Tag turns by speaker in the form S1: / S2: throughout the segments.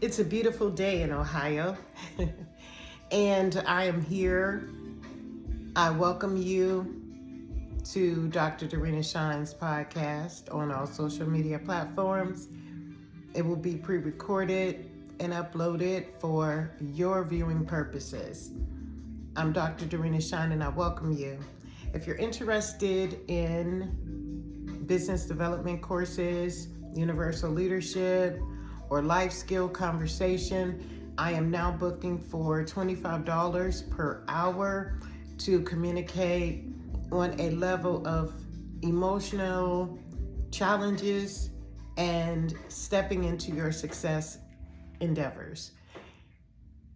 S1: It's a beautiful day in Ohio, and I am here. I welcome you to Dr. Dorena Shine's podcast on all social media platforms. It will be pre-recorded and uploaded for your viewing purposes. I'm Dr. Dorena Shine, and I welcome you. If you're interested in business development courses, universal leadership, or life skill conversation, I am now booking for $25 per hour to communicate on a level of emotional challenges and stepping into your success endeavors.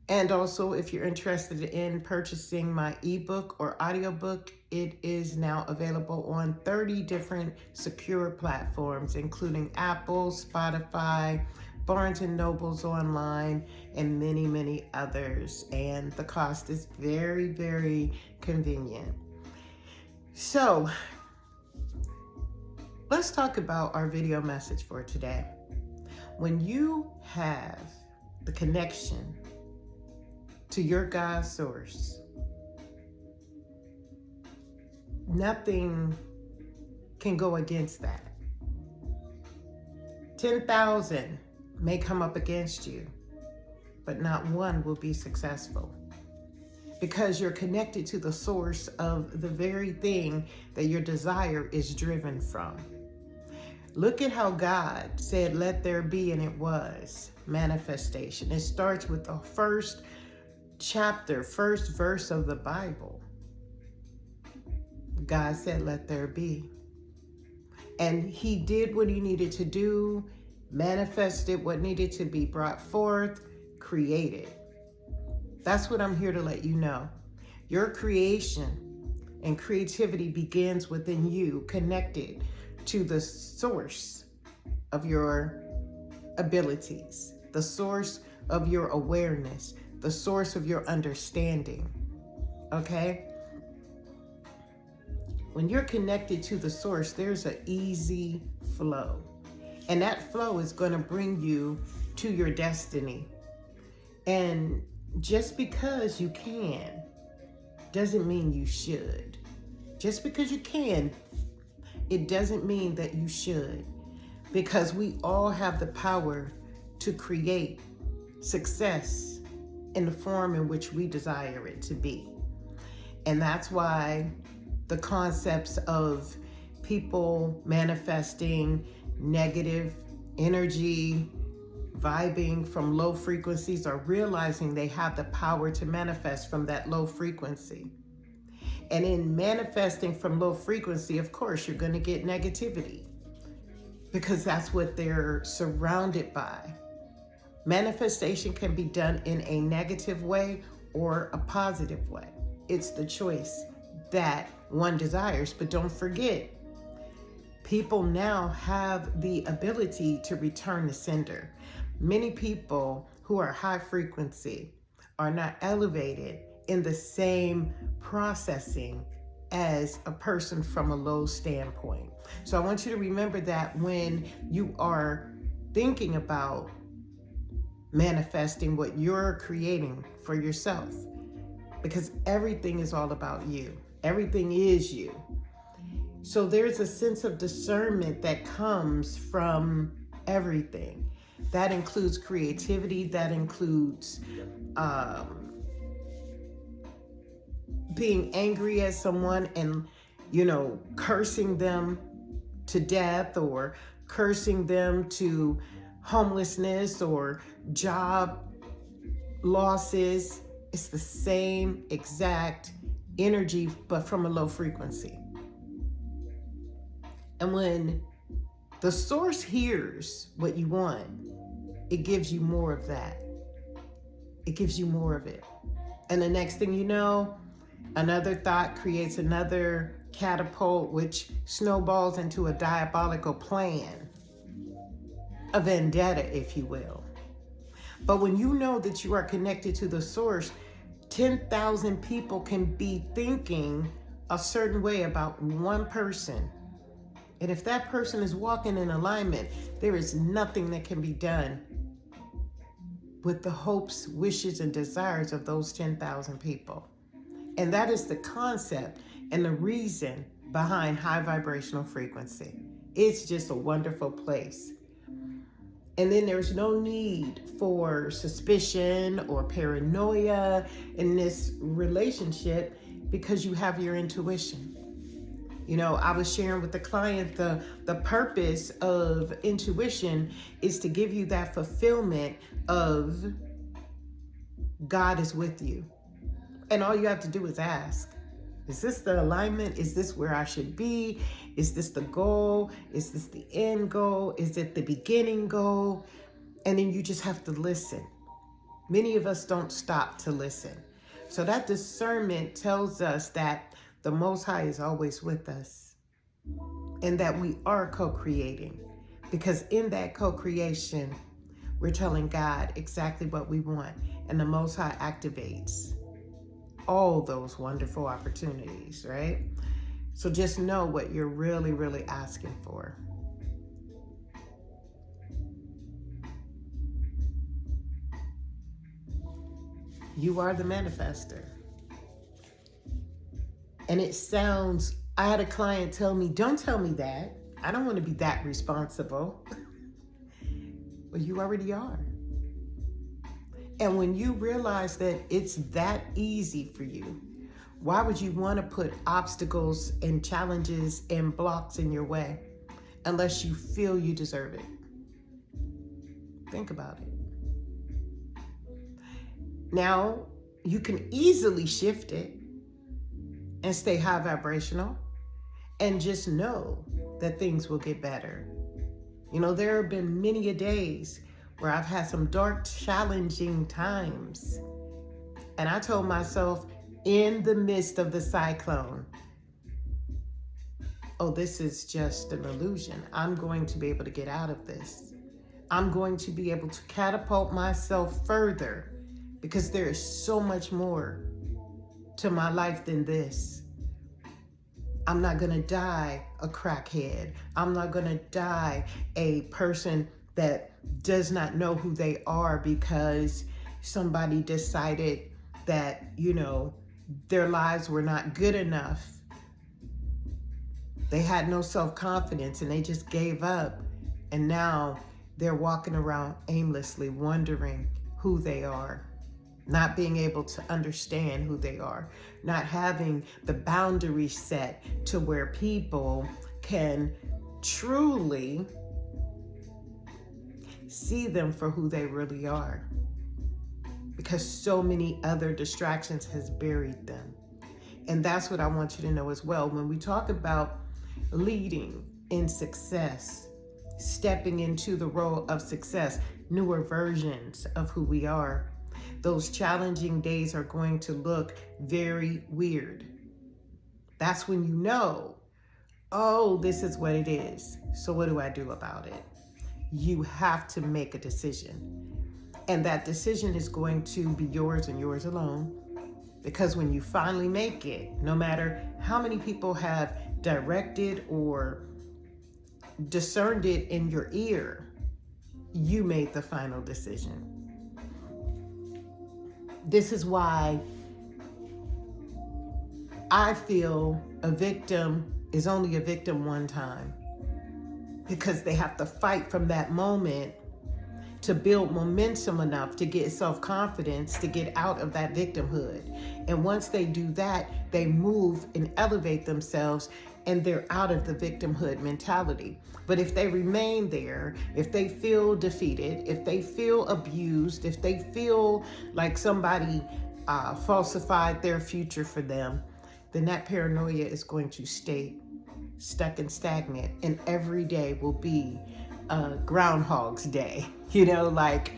S1: And also, if you're interested in purchasing my ebook or audiobook, it is now available on 30 different secure platforms, including Apple, Spotify, Barnes & Noble's online, and many, many others. And the cost is very, very convenient. So, let's talk about our video message for today. When you have the connection to your God source, nothing can go against that. 10,000 may come up against you, but not one will be successful because you're connected to the source of the very thing that your desire is driven from. Look at how God said, "Let there be," and it was. Manifestation. It starts with the first chapter, first verse of the Bible. God said, "Let there be." And he did what he needed to do, manifested what needed to be brought forth, created. That's what I'm here to let you know. Your creation and creativity begins within you, connected to the source of your abilities, the source of your awareness, the source of your understanding, okay? When you're connected to the source, there's an easy flow. And that flow is going to bring you to your destiny. And just because you can doesn't mean you should. Just because you can, it doesn't mean that you should. Because we all have the power to create success in the form in which we desire it to be. And that's why the concepts of people manifesting negative energy, vibing from low frequencies, are realizing they have the power to manifest from that low frequency. And in manifesting from low frequency, of course, you're going to get negativity because that's what they're surrounded by. Manifestation can be done in a negative way or a positive way. It's the choice that one desires. But don't forget, people now have the ability to return the sender. Many people who are high frequency are not elevated in the same processing as a person from a low standpoint. So I want you to remember that when you are thinking about manifesting what you're creating for yourself, because everything is all about you. Everything is you. So there's a sense of discernment that comes from everything. That includes creativity. That includes being angry at someone and, cursing them to death or cursing them to homelessness or job losses. It's the same exact energy, but from a low frequency. And when the source hears what you want, it gives you more of that. It gives you more of it. And the next thing you know, another thought creates another catapult, which snowballs into a diabolical plan, a vendetta, if you will. But when you know that you are connected to the source, 10,000 people can be thinking a certain way about one person. And if that person is walking in alignment, there is nothing that can be done with the hopes, wishes, and desires of those 10,000 people. And that is the concept and the reason behind high vibrational frequency. It's just a wonderful place. And then there's no need for suspicion or paranoia in this relationship because you have your intuition. You know, I was sharing with the client the purpose of intuition is to give you that fulfillment of God is with you. And all you have to do is ask, is this the alignment? Is this where I should be? Is this the goal? Is this the end goal? Is it the beginning goal? And then you just have to listen. Many of us don't stop to listen. So that discernment tells us that the Most High is always with us and that we are co-creating, because in that co-creation, we're telling God exactly what we want, and the Most High activates all those wonderful opportunities, right? So just know what you're really, really asking for. You are the manifester. And it sounds, I had a client tell me, don't tell me that. I don't want to be that responsible. Well, you already are. And when you realize that it's that easy for you, why would you want to put obstacles and challenges and blocks in your way unless you feel you deserve it? Think about it. Now, you can easily shift it and stay high vibrational and just know that things will get better. You know, there have been many a days where I've had some dark, challenging times. And I told myself in the midst of the cyclone, oh, this is just an illusion. I'm going to be able to get out of this. I'm going to be able to catapult myself further because there is so much more to my life than this. I'm not going to die a crackhead. I'm not going to die a person that does not know who they are because somebody decided that, you know, their lives were not good enough. They had no self-confidence and they just gave up. And now they're walking around aimlessly wondering who they are, not being able to understand who they are, not having the boundaries set to where people can truly see them for who they really are, because so many other distractions has buried them. And that's what I want you to know as well. When we talk about leading in success, stepping into the role of success, newer versions of who we are, those challenging days are going to look very weird. That's when you know, oh, this is what it is. So what do I do about it? You have to make a decision. And that decision is going to be yours and yours alone. Because when you finally make it, no matter how many people have directed or discerned it in your ear, you made the final decision. This is why I feel a victim is only a victim one time, because they have to fight from that moment to build momentum enough to get self-confidence to get out of that victimhood. And once they do that, they move and elevate themselves and they're out of the victimhood mentality. But if they remain there, if they feel defeated, if they feel abused, if they feel like somebody falsified their future for them, then that paranoia is going to stay stuck and stagnant, and every day will be Groundhog's Day. You know, like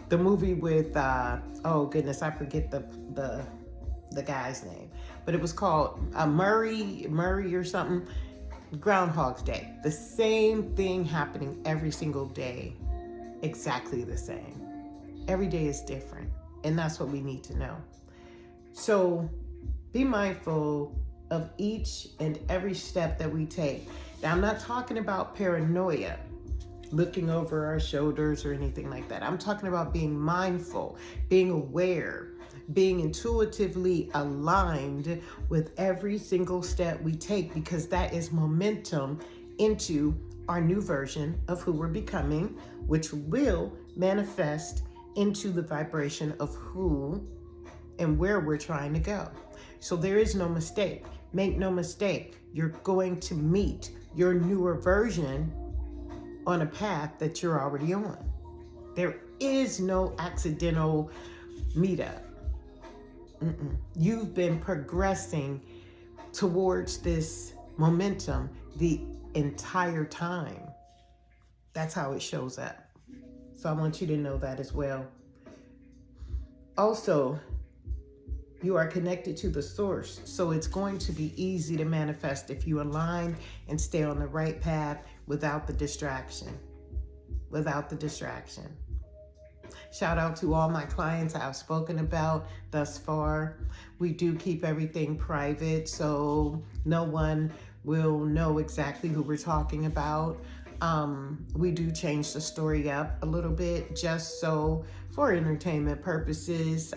S1: the movie with oh goodness, I forget the guy's name, but it was called Murray or something. Groundhog's Day. The same thing happening every single day, exactly the same. Every day is different, and that's what we need to know. So be mindful of each and every step that we take. Now, I'm not talking about paranoia. looking over our shoulders or anything like that. I'm talking about being mindful, being aware, being intuitively aligned with every single step we take, because that is momentum into our new version of who we're becoming, which will manifest into the vibration of who and where we're trying to go. So there is no mistake. Make no mistake, you're going to meet your newer version on a path that you're already on. There is no accidental meetup. You've been progressing towards this momentum the entire time. That's how it shows up. So I want you to know that as well. Also, you are connected to the source, so it's going to be easy to manifest if you align and stay on the right path without the distraction. Without the distraction. Shout out to all my clients I've spoken about thus far. We do keep everything private, so no one will know exactly who we're talking about. We do change the story up a little bit just so for entertainment purposes.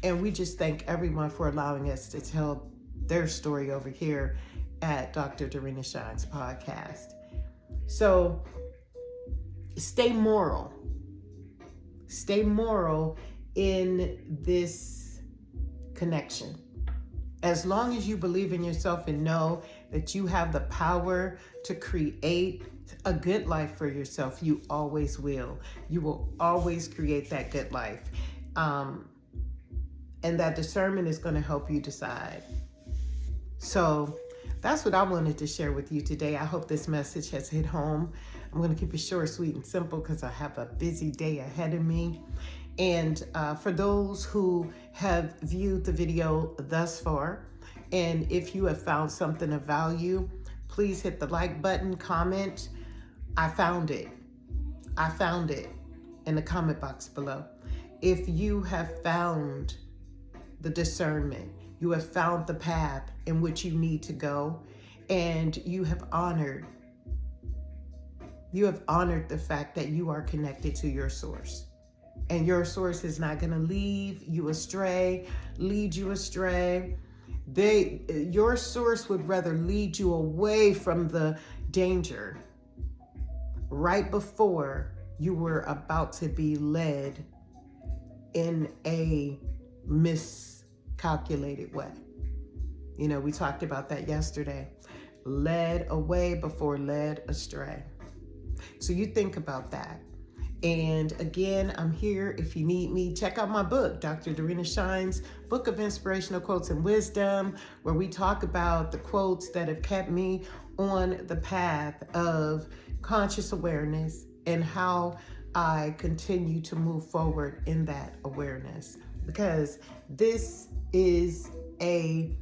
S1: And we just thank everyone for allowing us to tell their story over here at Dr. Darina Shines podcast. So stay moral. Stay moral in this connection. As long as you believe in yourself and know that you have the power to create a good life for yourself, you always will. You will always create that good life. And that discernment is going to help you decide. So that's what I wanted to share with you today. I hope this message has hit home. I'm going to keep it short, sweet, and simple because I have a busy day ahead of me. And for those who have viewed the video thus far, and if you have found something of value, please hit the like button, comment. I found it. I found it in the comment box below. If you have found the discernment, you have found the path in which you need to go, and you have honored the fact that you are connected to your source. And your source is not going to lead you astray. Your source would rather lead you away from the danger right before you were about to be led in a miscalculated way. You know, we talked about that yesterday. Led away before led astray. So you think about that. And again, I'm here if you need me. Check out my book, Dr. Darina Shines, Book of Inspirational Quotes and Wisdom, where we talk about the quotes that have kept me on the path of conscious awareness and how I continue to move forward in that awareness. Because this is a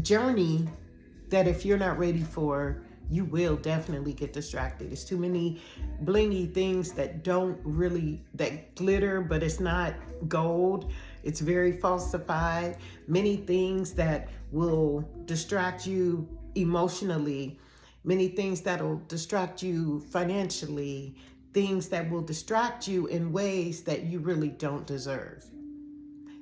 S1: journey that if you're not ready for, you will definitely get distracted. There's too many blingy things that that glitter, but it's not gold. It's very falsified. Many things that will distract you emotionally, many things that will distract you financially, things that will distract you in ways that you really don't deserve.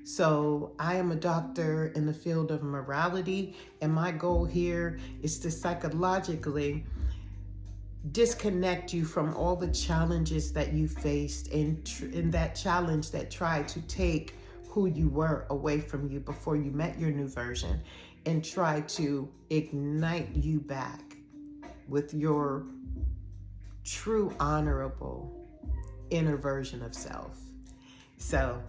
S1: So I am a doctor in the field of morality, and my goal here is to psychologically disconnect you from all the challenges that you faced and that challenge that tried to take who you were away from you before you met your new version, and try to ignite you back with your true honorable inner version of self. So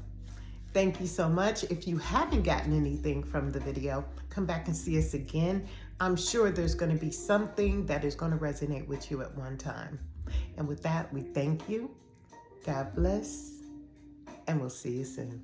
S1: thank you so much. If you haven't gotten anything from the video, come back and see us again. I'm sure there's going to be something that is going to resonate with you at one time. And with that, we thank you. God bless, and we'll see you soon.